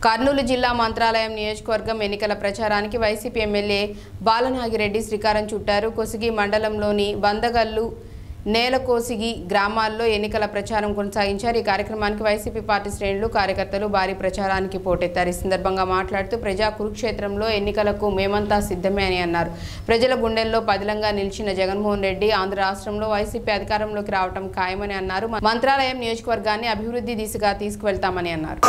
కర్నూలు జిల్లా మంత్రాలయం నియోజకవర్గం ఎన్నికల ప్రచారానికి వైసీపీ ఎమ్మెల్యే బాలనాగిరెడ్డి శ్రీకారం చుట్టారు. కొసిగి మండలంలోని వందగల్లు నేలకోసిగి గ్రామాల్లో ఎన్నికల ప్రచారం కొనసాగించారు. ఈ కార్యక్రమానికి వైసీపీ పార్టీ శ్రేణులు కార్యకర్తలు భారీ ప్రచారానికి పోటెత్తారు. ఈ సందర్భంగా మాట్లాడుతూ ప్రజా కురుక్షేత్రంలో ఎన్నికలకు మేమంతా సిద్ధమే అని అన్నారు. ప్రజల గుండెల్లో పదిలంగా నిలిచిన జగన్మోహన్ రెడ్డి ఆంధ్ర రాష్ట్రంలో వైసీపీ అధికారంలోకి రావడం ఖాయమని అన్నారు. మంత్రాలయం నియోజకవర్గాన్ని అభివృద్ధి దిశగా తీసుకువెళ్తామని అన్నారు.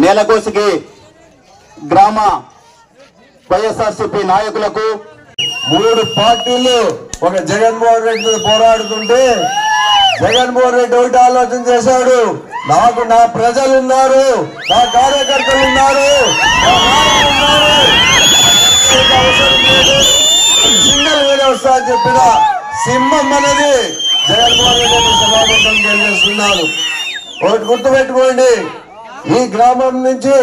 నేలకోసిగి గ్రామ వైఎస్ఆర్సీపీ నాయకులకు 3 పార్టీలు ఒక జగన్మోహన్ రెడ్డి పోరాడుతుంటే జగన్మోహన్ రెడ్డి ఒకటి ఆలోచన చేశాడు. నాకు నా ప్రజలు ఉన్నారు, నా కార్యకర్తలు ఉన్నారు, సింగల్ మీద వస్తా అని చెప్పిన సింహం అనేది జగన్మోహన్ రెడ్డి సభాపతం తెలియజేస్తున్నారు. ఒకటి గుర్తుపెట్టుకోండి, ఈ గ్రామం నుంచి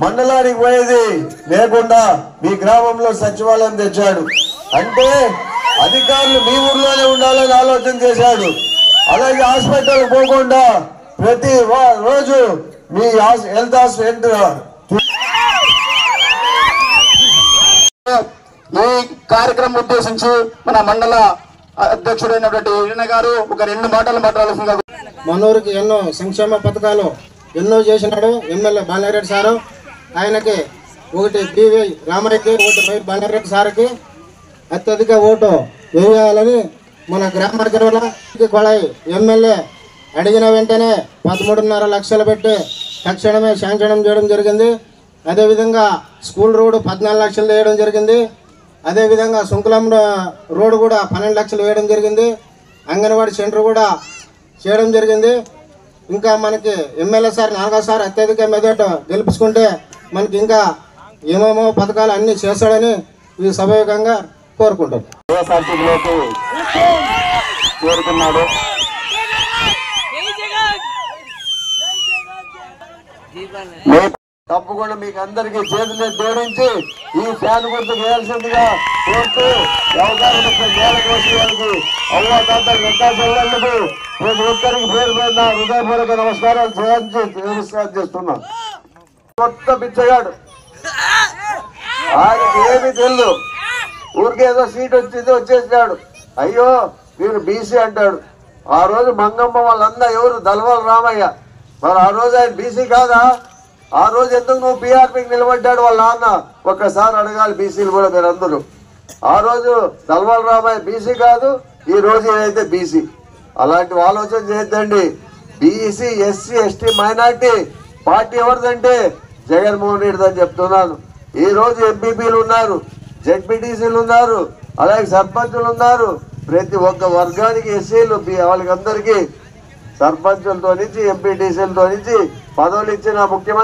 మండలానికి పోయేది లేకుండా మీ గ్రామంలో సచివాలయం తెచ్చాడు. అంటే అధికారులు మీ ఊర్లోనే ఉండాలని ఆలోచన చేశాడు. అలాగే హాస్పిటల్ పోకుండా ప్రతి రోజు మీ హెల్త్ ఈ కార్యక్రమం ఉద్దేశించి మన మండల అధ్యక్షుడైనటువంటి ఈయన గారు ఒక 2 మాటలు మాట్లాడాల్సిందిగా. మనూరికి ఎన్నో సంక్షేమ పథకాలు ఎన్నో చేసినాడు ఎమ్మెల్యే బాలనాగిరెడ్డి సారు. ఆయనకి ఒకటి బివి రామయ్యకి, ఒకటి బై బాలనాగిరెడ్డి సార్కి అత్యధిక ఓటు వేయాలని మన గ్రామానికి కొళాయి ఎమ్మెల్యే అడిగిన వెంటనే 13.5 లక్షలు పెట్టి తక్షణమే శాంక్షన్ చేయడం జరిగింది. అదేవిధంగా స్కూల్ రోడ్డు 14 లక్షలు వేయడం జరిగింది. అదేవిధంగా సుంకులం రోడ్డు కూడా 12 లక్షలు వేయడం జరిగింది. అంగన్వాడీ సెంటర్ కూడా చేయడం జరిగింది. ఇంకా మనకి ఎమ్మెల్యే సార్ 4వ అత్యధిక మెజార్టీ గెలుపుకుంటే మనకి ఇంకా ఏమేమో పథకాలు అన్నీ చేస్తాడని ఈ సభాముఖంగా కోరుకుంటాం. చేరుకున్నాడు. తప్పకుండా మీకు అందరికీ చేతులు జోడించి ఈ ఫ్యాన్ గుర్తు వేయాల్సిందిగా కోరుతూ వారికి అవ్వ తాతలు వృద్ధాశ్రమాలకు ప్రతి ఒక్కరికి పేరు పైన హృదయపూర్వక నమస్కారాలు చేస్తున్నా. కొత్త పిచ్చగాడు, ఆయనకి ఏమి తెలియదు, ఊరికేదో సీట్ వచ్చింది వచ్చేసినాడు. అయ్యో వీరు బీసీ అంటాడు. ఆ రోజు మంగమ్మ వాళ్ళందా ఎవరు దల్వాల రామయ్య, మరి ఆ రోజు ఆయన బీసీ కాదా? ఆ రోజు ఎందుకు నువ్వు పీఆర్పీకి నిలబడ్డాడు వాళ్ళ నాన్న? ఒక్కసారి అడగాలి బీసీలు కూడా మీరు అందరూ. ఆ రోజు దల్వాల రామయ్య బీసీ కాదు, ఈ రోజు ఏదైతే బీసీ. అలాంటి ఆలోచన చేయొద్దండి. BC SC ST minority party ఎవరిదంటే జగన్మోహన్ రెడ్డి అని చెప్తున్నాను. ఈ రోజు ఎంపీపీలు ఉన్నారు, జెడ్పీటీసీలు ఉన్నారు, అలాగే సర్పంచులు ఉన్నారు. ప్రతి ఒక్క వర్గానికి ఎస్సీలు వాళ్ళకి అందరికీ సర్పంచులతో నుంచి ఎంపీటీసీలతో నుంచి పదవులు ఇచ్చిన ముఖ్యమంత్రి